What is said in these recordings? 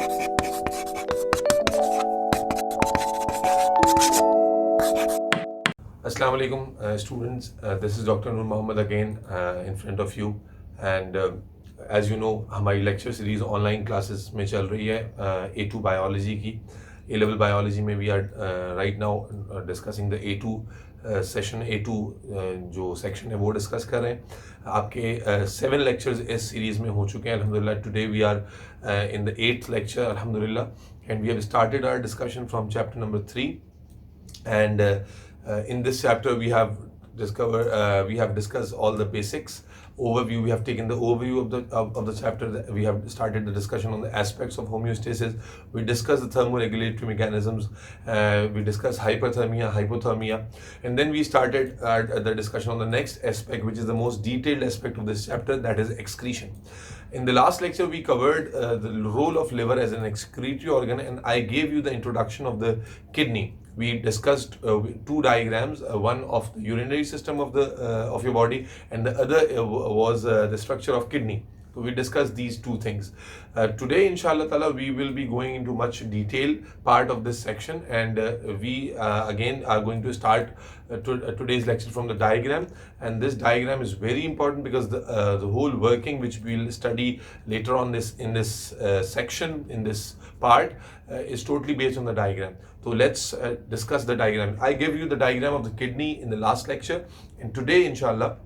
Assalamu alaikum, students. This is Dr. Noor Mohammed again in front of you. And as you know, हमारी lecture series online classes में चल रही है A2 biology की. A-level biology में we are right now discussing the A2 session A2 जो section है वो discuss कर रहे हैं. आपके 7 lectures इस series में हो चुके हैं alhamdulillah. Today we are in the 8th lecture alhamdulillah, and we have started our discussion from chapter number 3. And in this chapter we have discussed all the basics overview. We have taken the overview of the chapter. We have started the discussion on the aspects of homeostasis. We discussed the thermoregulatory mechanisms. We discussed hyperthermia, hypothermia, and then we started the discussion on the next aspect, which is the most detailed aspect of this chapter, that is excretion. In the last lecture, we covered the role of liver as an excretory organ, and I gave you the introduction of the kidney. We discussed 2 diagrams, one of the urinary system of your body, and the other was the structure of kidney. So we discussed these 2 things. Today, inshallah ta'ala, we will be going into much detail part of this section, and we again are going to start today's lecture from the diagram. And this diagram is very important because the whole working which we will study later on in this section, in this part, is totally based on the diagram. So let's discuss the diagram. I gave you the diagram of the kidney in the last lecture, and today inshallah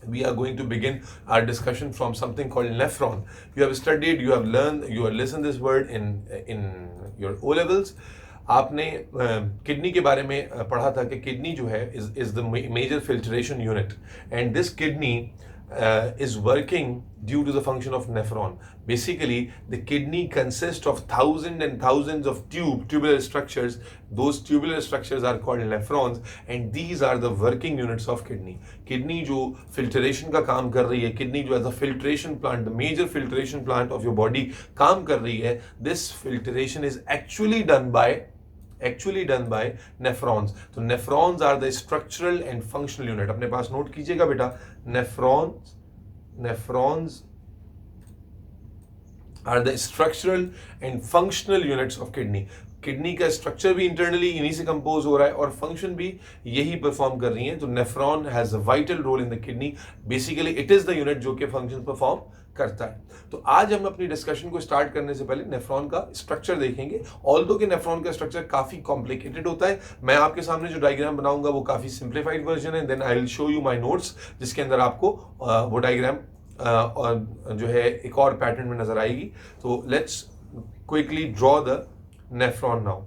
we are going to begin our discussion from something called nephron. You have studied, you have learned, you have listened this word in your O levels. आपने kidney के बारे में पढ़ा था कि kidney जो है is the major filtration unit, and this kidney is working due to the function of nephron. Basically, the kidney consists of thousands and thousands of tubular structures. Those tubular structures are called nephrons, and these are the working units of kidney. Kidney जो filtration का काम कर रही है, kidney जो as a filtration plant, the major filtration plant of your body काम कर रही है, this filtration is actually done by nephrons. So nephrons are the structural and functional unit. अपने पास नोट कीजिएगा बेटा, nephrons are the structural and functional units of kidney. Kidney का structure भी internally इन्हीं से कंपोज हो रहा है और फंक्शन भी यही परफॉर्म कर रही है. तो nephron has a vital role in the kidney. Basically it is the unit जो कि फंक्शन परफॉर्म करता है. तो आज हम अपनी डिस्कशन को स्टार्ट करने से पहले नेफ्रॉन का स्ट्रक्चर देखेंगे. ऑल्दो कि नेफ्रॉन का स्ट्रक्चर काफी कॉम्प्लिकेटेड होता है, मैं आपके सामने जो डायग्राम बनाऊंगा वो काफी सिंप्लीफाइड वर्जन है. Then I will show you my notes जिसके अंदर आपको वो डायग्राम जो है एक और पैटर्न में नजर आएगी. तो let's quickly draw the nephron now.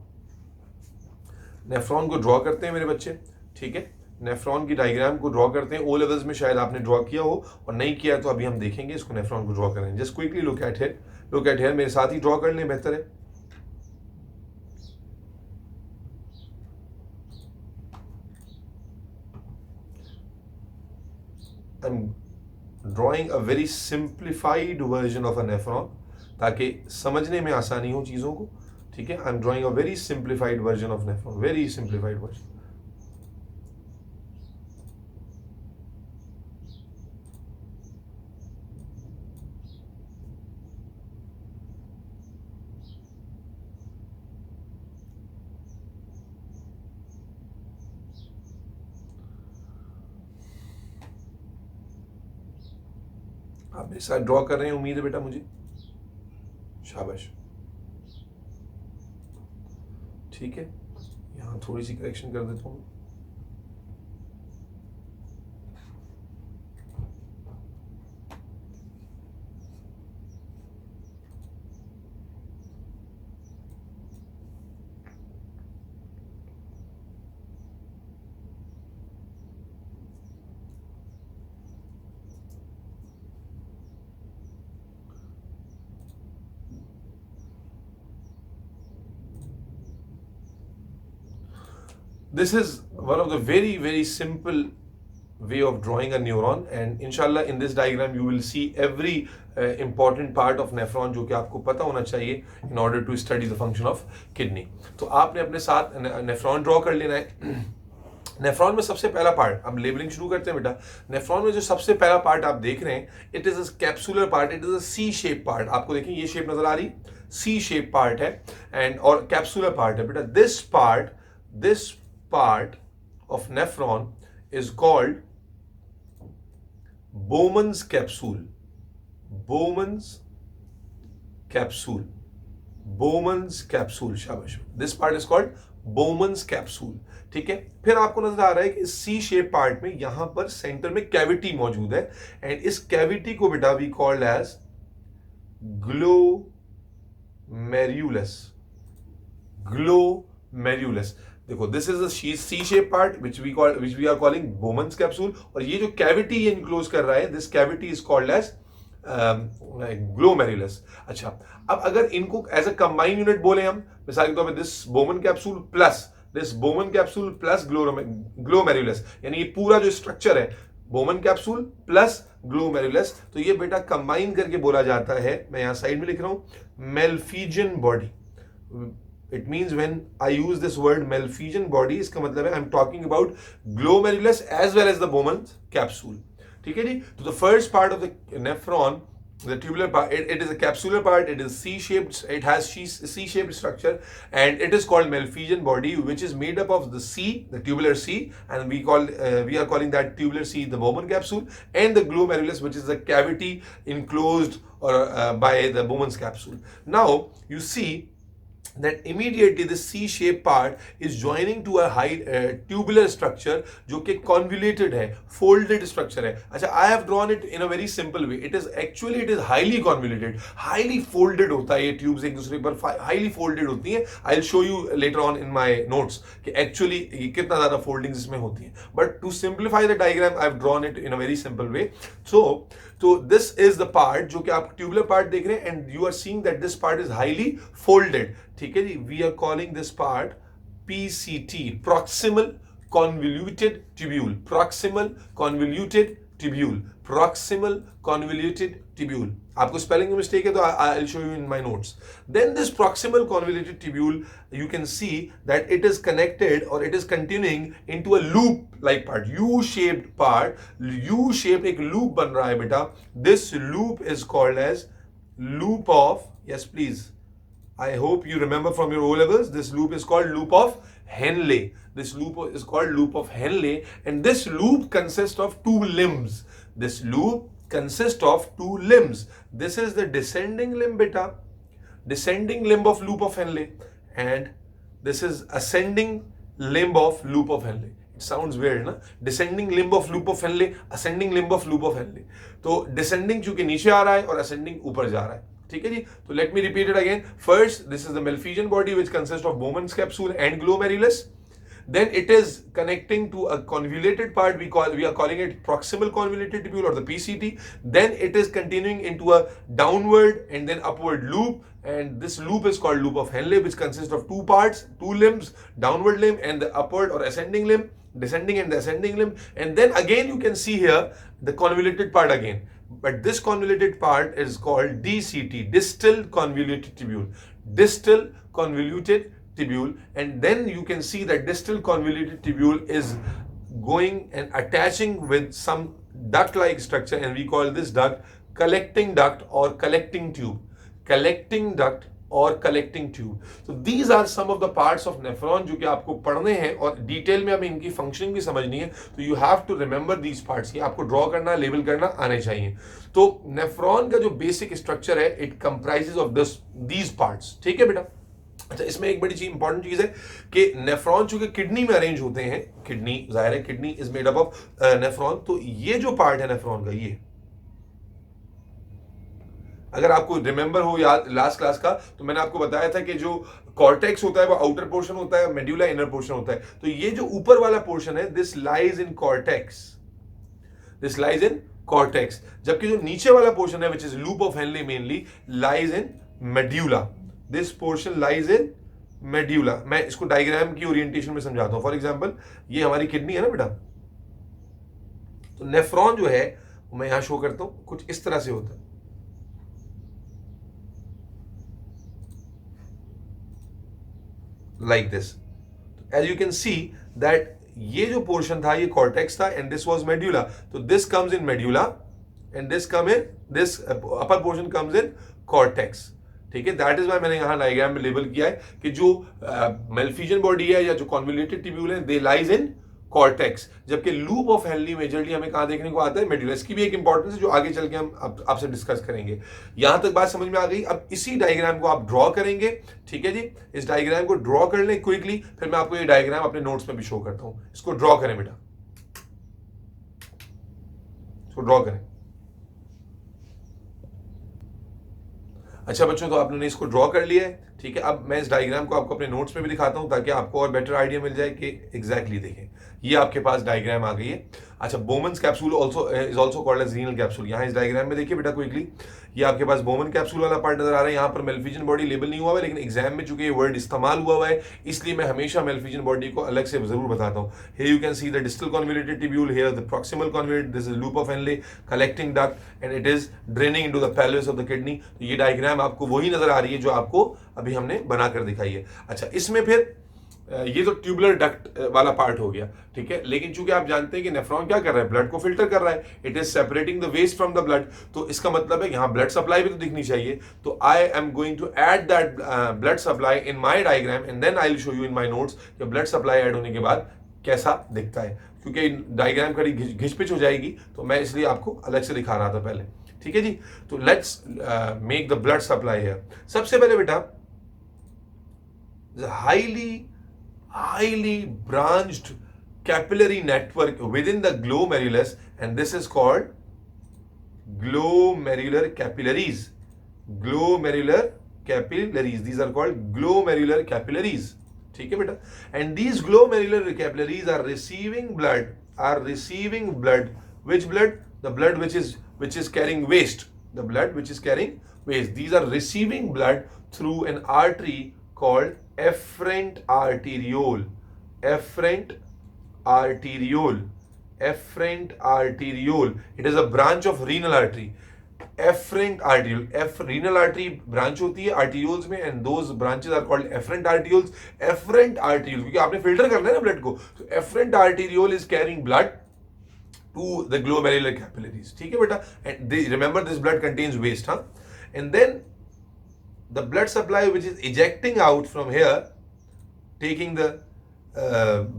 Nephron को ड्रॉ करते हैं मेरे बच्चे, ठीक है. नेफ्रॉन की डायग्राम को ड्रॉ करते हैं. ओ लेवल्स में शायद आपने ड्रॉ किया हो और नहीं किया तो अभी हम देखेंगे इसको. नेफ्रॉन को ड्रॉ करें. Just quickly look at here. मेरे साथ ही ड्रॉ कर लें, बेहतर है. I am drawing a very simplified version of a nephron ताकि समझने में आसानी हो चीजों को, ठीक है. I am drawing a very simplified version of nephron, very simplified version. आप मेरे साथ ड्रॉ कर रहे हैं, उम्मीद है बेटा मुझे. शाबाश, ठीक है. यहाँ थोड़ी सी करेक्शन कर देता हूँ. This is one of the very simple way of drawing a neuron, and inshallah in this diagram you will see every important part of nephron जो कि आपको पता होना चाहिए in order to study the function of kidney. तो आपने अपने साथ नेफ्रॉन ड्रॉ कर लेना है. नेफ्रॉन में सबसे पहला पार्ट, अब लेबलिंग शुरू करते हैं बेटा। नेफ्रॉन में जो सबसे पहला पार्ट आप देख रहे हैं, it is a capsular part, it is a C shape part. आपको देखिए ये शेप नजर आ रही, सी शेप पार्ट है एंड और कैप्सुलर पार्ट है बेटा। This part of nephron is called Bowman's capsule. Bowman's capsule, Bowman's capsule, शाबाश। This part is called Bowman's capsule, ठीक है। फिर आपको नजर आ रहा है कि इस सी शेप पार्ट में यहां पर सेंटर में कैविटी मौजूद है एंड इस कैविटी को बेटा we called as glomerulus. Glomerulus, देखो this is C shape part which we are calling Bowman's capsule, और ये जो कैविटी ये इनक्लोज कर रहा है, this cavity is called as glomerulus. अच्छा, अब अगर इनको एज अ कंबाइंड यूनिट बोले हम, मिसाल के तौर पे this Bowman capsule plus glomerulus, यानी ये पूरा जो स्ट्रक्चर है बोमन कैप्सूल प्लस ग्लोमेरुलस, तो ये बेटा कंबाइन करके बोला जाता है, मैं यहां साइड में लिख रहा हूं, Malpighian body. It means when I use this word Malpighian body, इसका मतलब है I am talking about glomerulus as well as the Bowman capsule, ठीक है जी। तो the first part of the nephron, the tubular part, it is a capsular part, it is C-shaped, it has C-shaped structure, and it is called Malpighian body, which is made up of the C, the tubular C, and we are calling that tubular C the Bowman capsule, and the glomerulus, which is the cavity enclosed or by the Bowman's capsule. Now you see that immediately the C-shaped part is joining to a high tubular structure जो कि convoluted है, folded structure है। अच्छा, I have drawn it in a very simple way. It is highly convoluted, highly folded होता है, ये tubes एक दूसरे पर highly folded होती हैं। I'll show you later on in my notes कि actually ये कितना ज़्यादा foldings इसमें होती हैं। But to simplify the diagram, I've drawn it in a very simple way. So this is the part जो कि आप tubular part देख रहे हैं and you are seeing that this part is highly folded, ठीक है जी। We are calling this part PCT, proximal convoluted tubule, proximal convoluted tubule, proximal convoluted tubule। आपको स्पेलिंग में मिस्टेक है तो I will show you in my notes. Then this proximal convoluted tubule, you can see that it is connected or it is continuing into a loop like part, U-shaped part, U-shaped एक loop बन रहा है बेटा। This loop is called as loop of, yes please, I hope you remember from your O-levels, this loop is called loop of Henle. This loop is called loop of Henle, and this loop consists of two limbs. This loop consists of two limbs. This is the descending limb beta, descending limb of loop of Henle, and this is ascending limb of loop of Henle. It sounds weird ना, descending limb of loop of Henle, ascending limb of loop of Henle। तो descending चूंकि नीचे आ रहा है और ascending ऊपर जा रहा है, ठीक है जी। तो let me repeat it again. First, this is the Malpighian body which consist of Bowman's capsule and glomerulus. Then it is connecting to a convoluted part, we are calling it proximal convoluted tubule or the PCT. Then it is continuing into a downward and then upward loop, and this loop is called loop of Henle, which consists of two parts, two limbs, downward limb and the upward or ascending limb, descending and the ascending limb. And then again you can see here the convoluted part again, but this convoluted part is called DCT, distal convoluted tubule, distal convoluted tubule. And then you can see that distal convoluted tubule is going and attaching with some duct like structure, and we call this duct collecting duct or collecting tube, collecting duct और collecting tube. तो these are some of the parts of nephron जो कि आपको पढ़ने हैं और detail में हमें इनकी फंक्शनिंग भी समझनी है। तो you have to remember these parts, ये आपको ड्रॉ करना, लेबल करना आने चाहिए। तो नेफ्रॉन का जो बेसिक स्ट्रक्चर है, it comprises of these parts, ठीक है बेटा। अच्छा, इसमें एक बड़ी चीज इंपॉर्टेंट चीज है कि नेफ्रॉन चूंकि किडनी में अरेंज होते हैं, किडनी जाहिर है kidney is made up of nephron, तो ये जो पार्ट है नेफ्रॉन का, ये अगर आपको रिमेंबर हो याद लास्ट क्लास का, तो मैंने आपको बताया था कि जो कॉर्टेक्स होता है वो आउटर पोर्शन होता है, मेड्यूला इनर पोर्शन होता है। तो ये जो ऊपर वाला पोर्शन है, this lies in cortex, this lies in cortex, जबकि जो नीचे वाला पोर्शन है which is loop of Henley mainly lies in medulla, this portion lies in medulla. मैं इसको डायग्राम की ओरिएंटेशन में समझाता हूं। फॉर एग्जांपल, ये हमारी किडनी है ना बेटा, तो नेफ्रॉन जो है मैं यहां शो करता हूं, कुछ इस तरह से होता है, like this। As you can see that ये जो पोर्शन था ये कॉर्टेक्स था एंड दिस वाज मेड्यूला, तो this comes in medulla and this upper portion comes in cortex, ठीक है। दैट इज वाई मैंने यहाँ डायग्राम में लेबल किया है कि जो मेलफिजियन बॉडी है या जो कॉन्वोल्यूटेड ट्यूब्यूल है दे लाइज इन कॉर्टेक्स, जबकि लूप ऑफ हेनली मेजरली हमें कहां देखने को आता है, मेड्यूला। इसकी भी एक इंपॉर्टेंस है जो आगे चल के हम आपसे डिस्कस करेंगे। यहां तक बात समझ में आ गई। अब इसी डायग्राम को आप ड्रॉ करेंगे, ठीक है जी। इस डायग्राम को ड्रॉ कर लें क्विकली, फिर मैं आपको ये डायग्राम अपने नोट्स में भी शो करता हूं। इसको ड्रॉ करें बेटा, इसको ड्रॉ करें। अच्छा बच्चों, तो आपने इसको ड्रॉ कर लिया है, ठीक है। अब मैं इस डायग्राम को आपको अपने नोट्स में भी दिखाता हूं ताकि आपको और बेटर आइडिया मिल जाए कि एग्जैक्टली देखें। ये आपके पास डायग्राम आ गई है। अच्छा, Bowman's capsule is also called as renal capsule. यहाँ इस डायग्राम में देखिए बेटा क्विकली, ये आपके पास बोमन कैप्सूल वाला पार्ट नजर आ रहा है। यहाँ पर मेलफिजियन बॉडी लेबल नहीं हुआ है, लेकिन एग्जाम में चूंकि ये वर्ड इस्तेमाल हुआ है इसलिए मैं हमेशा मेलफिजियन बॉडी को अलग से जरूर बताता हूँ। Here you can see the distal convoluted tubule, here the proximal convoluted, this is loop of Henley, collecting duct and it is draining into the pelvis of the kidney. तो ये डायग्राम आपको वही नजर आ रही है जो आपको अभी हमने बनाकर दिखाई है। अच्छा, इसमें फिर ये तो ट्यूबुलर डक्ट वाला पार्ट हो गया, ठीक है। लेकिन चूंकि आप जानते हैं कि नेफ्रॉन क्या कर रहा है, ब्लड को फिल्टर कर रहा है, it is separating the waste from the blood. तो इसका मतलब है यहाँ ब्लड सप्लाई भी तो दिखनी चाहिए। तो I am going to add that blood supply in my diagram and then I will show you in my notes कि ब्लड सप्लाई ऐड होने के बाद कैसा दिखता है। क्योंकि डायग्राम कड़ी घिचपिच हो जाएगी, तो मैं इसलिए आपको अलग से दिखा रहा था पहले, ठीक है जी। तो let's make the blood supply here. सबसे पहले बेटा highly branched capillary network within the glomerulus, and this is called glomerular capillaries. Glomerular capillaries, these are called glomerular capillaries, ठीक है बेटा। And these glomerular capillaries are receiving blood, which blood? The blood which is carrying waste, the blood which is carrying waste. These are receiving blood through an artery called efferent arteriole. Efferent arteriole. Efferent arteriole. It is a branch of renal artery. Efferent arteriole. Renal artery branch होती है arterioles में, and those branches are called efferent arterioles. Efferent arteriole क्योंकि आपने filter करना है ना blood को, तो efferent arteriole is carrying blood to the glomerular capillaries, ठीक है बेटा। And remember this blood contains waste, huh? And then the blood supply which is ejecting out from here, taking the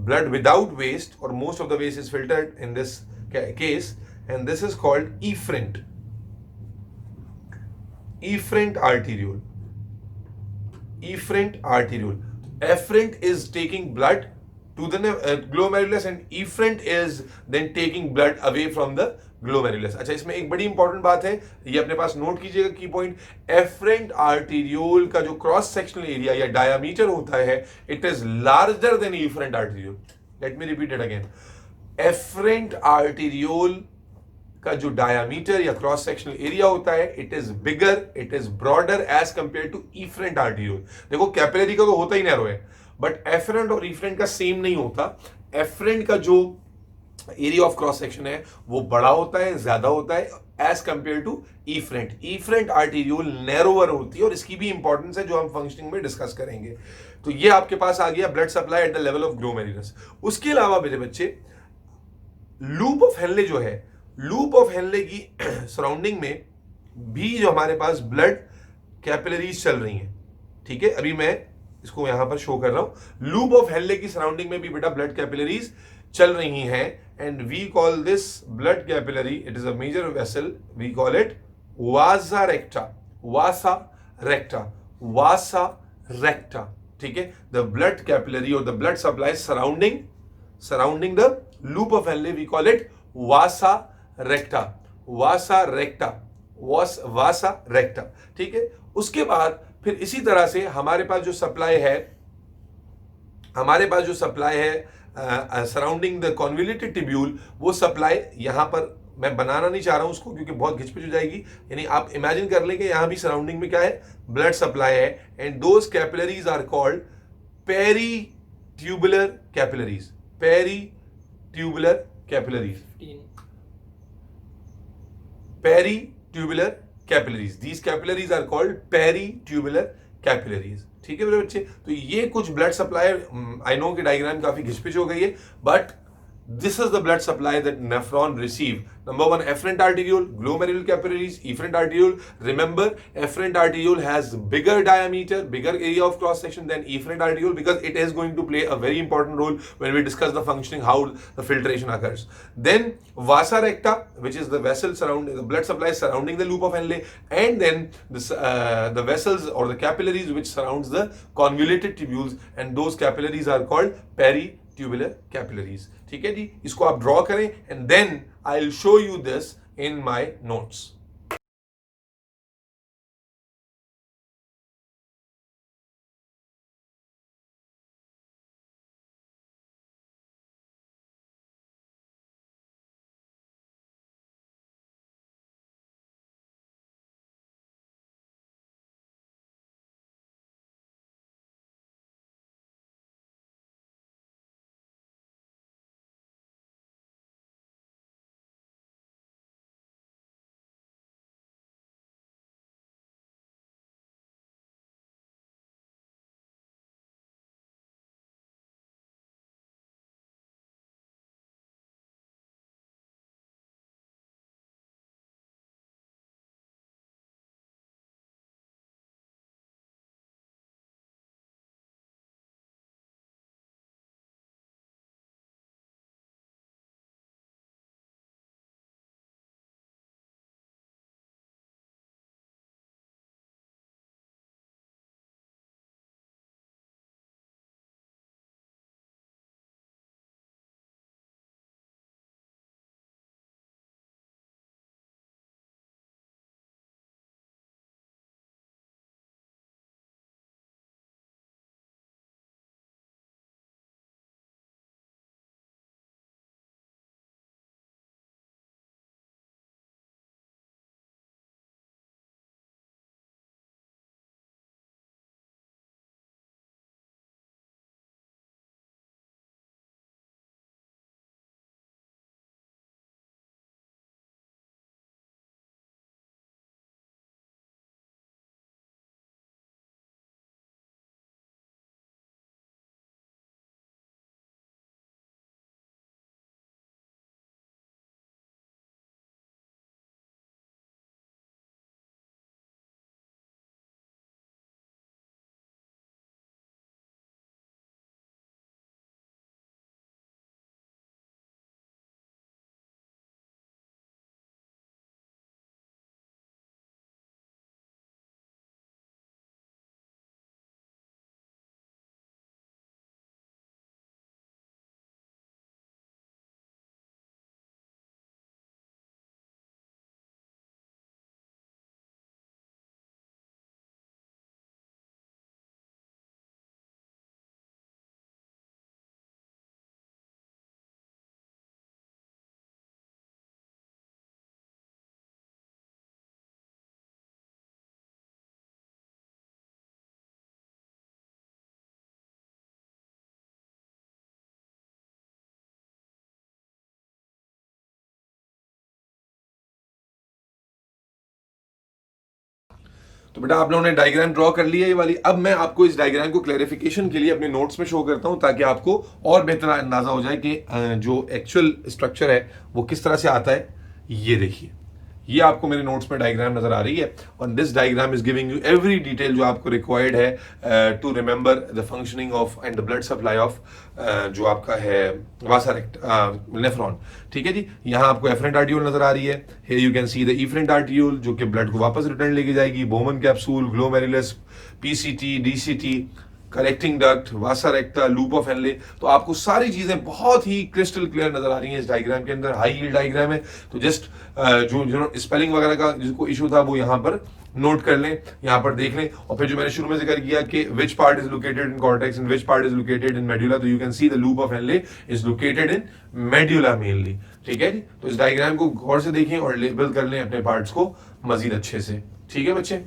blood without waste, or most of the waste is filtered in this case, and this is called efferent arteriole. Efferent arteriole. Efferent is taking blood to the glomerulus and efferent is then taking blood away from the glomerulus. अच्छा, इसमें एक बड़ी important बात है, ये अपने पास note कीजिएगा की पॉइंट। एफरेंट आर्टीरियोल का जो क्रॉस सेक्शनल एरिया या डायामीटर होता है, it is larger than efferent arteriole. Let me repeat it again. Afferent arteriole का जो डायामीटर या क्रॉस सेक्शनल एरिया होता है, it is bigger, it is broader as compare to efferent arteriole. देखो capillary का तो होता ही नैरो है, बट एफरेंट और एफरेंट का सेम नहीं होता। एफरेंट का जो एरिया ऑफ क्रॉस सेक्शन है वो बड़ा होता है, ज्यादा होता है as compare to efferent. Efferent arteriole narrower होती है, और इसकी भी इंपॉर्टेंस है जो हम फंक्शनिंग में डिस्कस करेंगे। तो ये आपके पास आ गया blood supply at the level of glomerulus. उसके अलावा मेरे बच्चे, लूप ऑफ हेनले जो है, लूप ऑफ हेनले की सराउंडिंग में भी जो हमारे पास ब्लड कैपिलरीज चल रही हैं, ठीक है। अभी मैं इसको यहां पर शो कर रहा हूं। लूप ऑफ हेनले की सराउंडिंग में भी बेटा ब्लड कैपिलरीज चल रही हैं, and we call this blood capillary, it is a major vessel, we call it vasa recta. Vasa recta. Vasa recta, ठीक है। the blood capillary or the blood supply surrounding the loop of Henle, we call it vasa recta. Vasa recta. Vasa recta, ठीक है। उसके बाद फिर इसी तरह से हमारे पास जो सप्लाई है सराउंडिंग द कॉन्वोल्यूटेड ट्यूब्यूल, वो सप्लाई यहां पर मैं बनाना नहीं चाह रहा हूं उसको क्योंकि बहुत घिचपिच हो जाएगी। यानी आप इमेजिन कर लें कि यहां भी सराउंडिंग में क्या है, ब्लड सप्लाई है, and those capillaries are called peritubular capillaries. Peritubular capillaries. Peritubular capillaries. These capillaries are called peritubular capillaries. ठीक है मेरे बच्चे, तो ये कुछ ब्लड सप्लाई, आई नो कि डायग्राम काफी घिचपिच हो गई है, but this is the blood supply that nephron receive. Number one, afferent arteriole, glomerular capillaries, efferent arteriole. Remember, afferent arteriole has bigger diameter, bigger area of cross section than efferent arteriole, because it is going to play a very important role when we discuss the functioning, how the filtration occurs. Then vasa recta, which is the vessel surrounding the blood supply surrounding the loop of Henle, and then this, the vessels or the capillaries which surrounds the convoluted tubules, and those capillaries are called peritubular capillaries. ठीक है जी, इसको आप draw करें and then I will show you this in my notes. तो बेटा आप लोगों ने डायग्राम ड्रॉ कर लिया ये वाली। अब मैं आपको इस डायग्राम को क्लैरिफिकेशन के लिए अपने नोट्स में शो करता हूं, ताकि आपको और बेहतर अंदाजा हो जाए कि जो एक्चुअल स्ट्रक्चर है वो किस तरह से आता है। ये देखिए, ये आपको मेरे नोट्स में डायग्राम नजर आ रही है, और this diagram is giving you every detail जो आपको रिक्वायर्ड है to remember the functioning of and the blood supply of जो आपका है वासा नेफ्रॉन। ठीक है जी, यहाँ आपको एफरेंट आर्टियोल नजर आ रही है। Here you can see the efferent arteriole जो कि ब्लड को वापस रिटर्न लेके जाएगी। Bowman capsule, glomerulus, PCT, DCT, collecting duct, Vasa रेक्टा, loop of Henley. तो आपको सारी चीजें बहुत ही क्रिस्टल क्लियर नजर आ रही हैं इस डायग्राम के अंदर। हाई यील्ड डायग्राम है, तो जस्ट जो स्पेलिंग वगैरह का जिसको इशू था वो यहाँ पर नोट कर लें, यहाँ पर देख लें। और फिर जो मैंने शुरू में जिक्र किया कि which part is located in cortex and which part is located in medulla, तो you can see the loop of Henle is located in medulla mainly. ठीक है जी, तो इस डायग्राम को गौर से देखें और लेबल कर लें अपने पार्ट्स को मजीद अच्छे से। ठीक है बच्चे।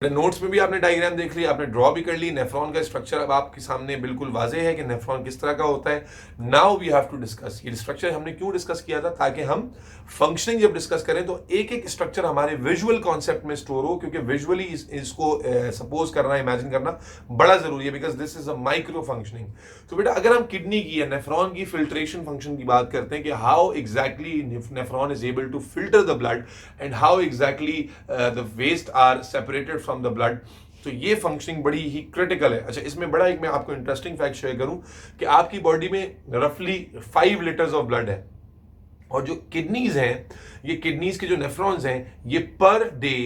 नोट्स में भी आपने डायग्राम देख लिया, आपने ड्रॉ भी कर ली। नेफ्रॉन का स्ट्रक्चर अब आपके सामने बिल्कुल वाजे है कि नेफ्रॉन किस तरह का होता है। Now we have to discuss ये स्ट्रक्चर हमने क्यों डिस्कस किया था, ताकि हम फंक्शनिंग जब डिस्कस करें तो एक एक स्ट्रक्चर हमारे विजुअल कॉन्सेप्ट में स्टोर हो, क्योंकि विजुअली इसको सपोज करना, इमेजिन करना बड़ा जरूरी है, because this is a micro functioning. तो बेटा अगर हम किडनी की या नेफ्रॉन की फिल्ट्रेशन फंक्शन की बात करते हैं कि how exactly nephron is able to filter the blood and how exactly the waste are separated from the blood, तो ये फंक्शनिंग बड़ी ही क्रिटिकल है। अच्छा, इसमें बड़ा एक मैं आपको इंटरेस्टिंग फैक्ट शेयर करूं कि आपकी बॉडी में रफली 5 लीटर्स ऑफ ब्लड है, और जो किडनीज हैं, ये किडनीज के जो नेफ्रॉन्स हैं, ये per day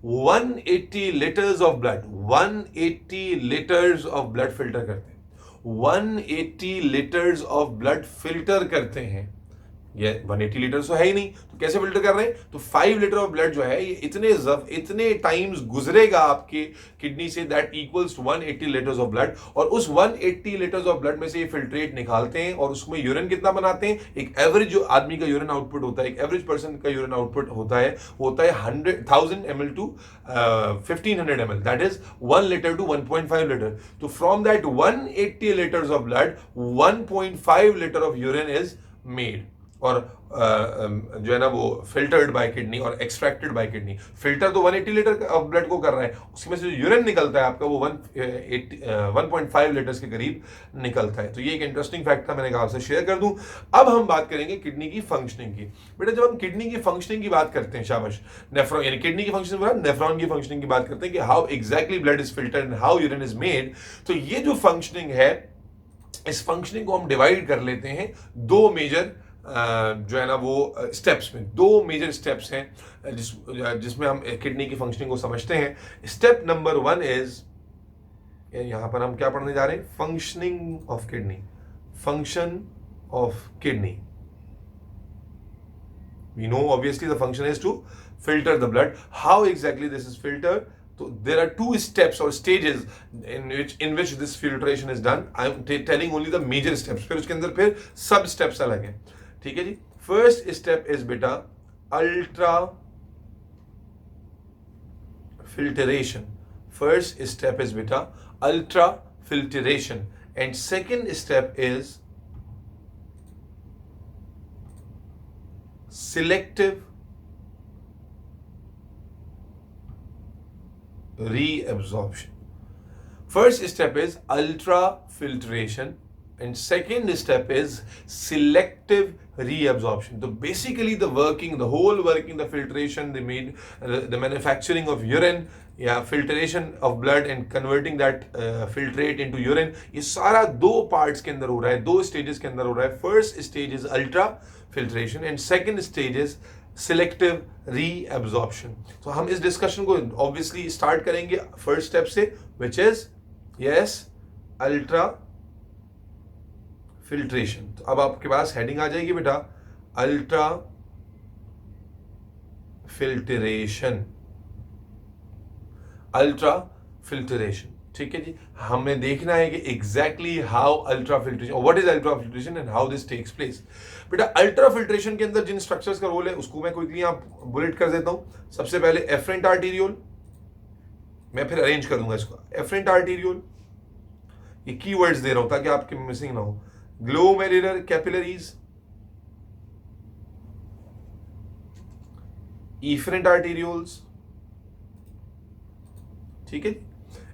180 litres of blood 180 litres of blood filter करते हैं। 180 लीटर्स ऑफ ब्लड फिल्टर करते हैं। ये 180 लीटर तो है ही नहीं, तो कैसे फिल्टर कर रहे हैं? तो 5 लीटर ऑफ ब्लड जो है ये इतने टाइम्स गुजरेगा आपके किडनी से, that equals to 180 litres of blood, और उस 180 लीटर्स ऑफ ब्लड में से ये फिल्ट्रेट निकालते हैं और उसमें यूरिन कितना बनाते हैं। एक एवरेज जो आदमी का यूरिन आउटपुट होता है, एक एवरेज पर्सन का यूरिन आउटपुट होता है, वो होता है 100,000 ml to 1500 ml, that is 1 litre to 1.5 litre. तो from that 180 litres of blood 1.5 litre of urine is made, और जो है ना वो फिल्टर्ड बाय किडनी और एक्सट्रैक्टेड बाय किडनी। फिल्टर तो 180 लीटर ऑफ ब्लड को कर रहा है, उसमें से जो यूरिन निकलता है आपका वो 1.5 लीटर्स के करीब निकलता है। तो ये एक इंटरेस्टिंग फैक्ट था, मैंने कहा आपसे शेयर कर दूं। अब हम बात करेंगे किडनी की फंक्शनिंग की। बेटा जब हम किडनी की फंक्शनिंग की बात करते हैं, शाबाश, नेफ्रॉन यानी किडनी की फंक्शनिंग, नेफ्रॉन की फंक्शनिंग की बात करते हैं कि how exactly blood is filtered and how urine is made. तो ये जो फंक्शनिंग है, इस फंक्शनिंग को हम डिवाइड कर लेते हैं दो मेजर जो है ना वो स्टेप्स में। दो मेजर स्टेप्स हैं जिसमें हम किडनी की फंक्शनिंग को समझते हैं। स्टेप नंबर 1 इज, यहां पर हम क्या पढ़ने जा रहे हैं? Functioning of kidney. Function of kidney, we know obviously the function is to filter the blood. How exactly this is filtered? So there are 2 steps or stages in which this filtration is done. I am telling only the major steps. फिर उसके अंदर फिर सब steps अलग हैं, ठीक है जी। फर्स्ट स्टेप इज बेटा ultrafiltration. First step is बेटा ultrafiltration and second step is selective reabsorption. First step is ultrafiltration and second step is selective reabsorption. So basically the whole working, the filtration, the manufacturing of urine, filtration of blood and converting that filtrate into urine, ये सारा 2 parts के अंदर हो रहा है, 2 stages के अंदर हो रहा है। First stage is ultrafiltration and second stage is selective reabsorption. तो हम इस डिस्कशन को ऑब्वियसली स्टार्ट करेंगे फर्स्ट स्टेप से, which is yes ultra filtration. तो अब आपके पास हेडिंग आ जाएगी बेटा अल्ट्रा फिल्टरेशन। अल्ट्रा फिल्टरेशन, ठीक है जी। हमें देखना है कि exactly how ultrafiltration, what is ultrafiltration and how this takes place. बेटा अल्ट्रा फिल्ट्रेशन के अंदर जिन स्ट्रक्चर्स का रोल है उसको मैं क्विकली यहां बुलेट कर देता हूं। सबसे पहले एफरेंट आर्टीरियोल, मैं फिर अरेंज कर दूंगा इसको। एफरेंट आर्टीरियोल, ये कीवर्ड्स दे रहा हूं ताकि आपके मिसिंग ना हो। ग्लोमेरुलर कैपिलरीज, इफरेंट आर्टीरियोल्स, ठीक है।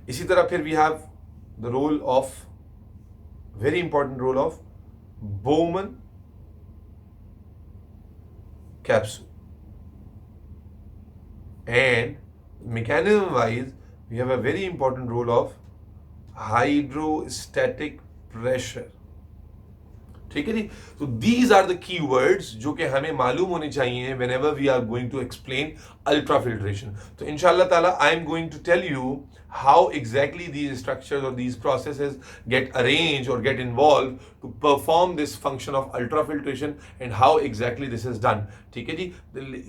इसी तरह फिर we have the role of, very important role of Bowman capsule, and mechanism wise we have a very important role of hydrostatic pressure, ठीक है जी। तो these are the key words जो कि हमें मालूम होने चाहिए whenever we are going to explain ultrafiltration. तो इंशाल्लाह ताला I am going to tell you how exactly these structures और दीज प्रोसेसेस गेट अरेंज और get involve to perform this function of ultrafiltration and how exactly this is done, ठीक है जी।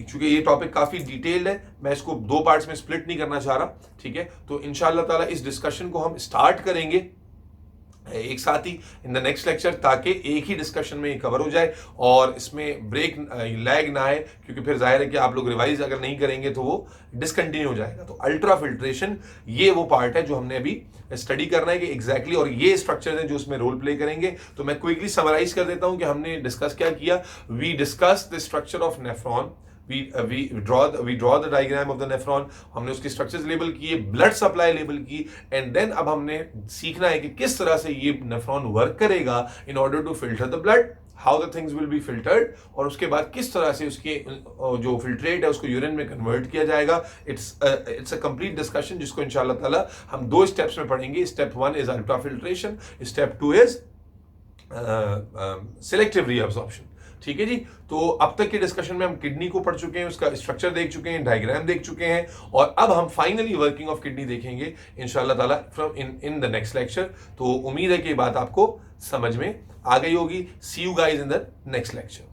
चूंकि ये topic काफी डिटेल्ड है, मैं इसको 2 पार्ट्स में स्प्लिट नहीं करना चाह रहा, ठीक है। तो इंशाल्लाह ताला इस डिस्कशन को हम स्टार्ट करेंगे एक साथ ही इन द नेक्स्ट लेक्चर, ताकि एक ही डिस्कशन में कवर हो जाए और इसमें ब्रेक लैग ना आए, क्योंकि फिर जाहिर है कि आप लोग रिवाइज अगर नहीं करेंगे तो वो डिसकंटिन्यू हो जाएगा। तो अल्ट्रा फिल्ट्रेशन ये वो पार्ट है जो हमने अभी स्टडी करना है कि एग्जैक्टली और ये स्ट्रक्चर हैं जो उसमें रोल प्ले करेंगे। तो मैं क्विकली समराइज कर देता हूं कि हमने डिस्कस क्या किया। We discuss the structure of nephron, we draw the diagram of the nephron, हमने उसकी स्ट्रक्चर्स लेबल किए, ब्लड सप्लाई लेबल की, एंड देन अब हमने सीखना है कि किस तरह से ये नेफ्रॉन वर्क करेगा in order to filter the blood, how the things will be filtered, और उसके बाद किस तरह से उसके जो फिल्ट्रेट है उसको यूरिन में कन्वर्ट किया जाएगा। इट्स अ कंप्लीट डिस्कशन जिसको इंशाल्लाह ताला हम 2 स्टेप्स में पढ़ेंगे। Step 1 is ultra filtration, step 2 is selective reabsorption. ठीक है जी। तो अब तक के डिस्कशन में हम किडनी को पढ़ चुके हैं, उसका स्ट्रक्चर देख चुके हैं, डायग्राम देख चुके हैं, और अब हम फाइनली वर्किंग ऑफ किडनी देखेंगे इंशाल्लाह ताला from in the next lecture. तो उम्मीद है कि ये बात आपको समझ में आ गई होगी। See you guys in the next lecture.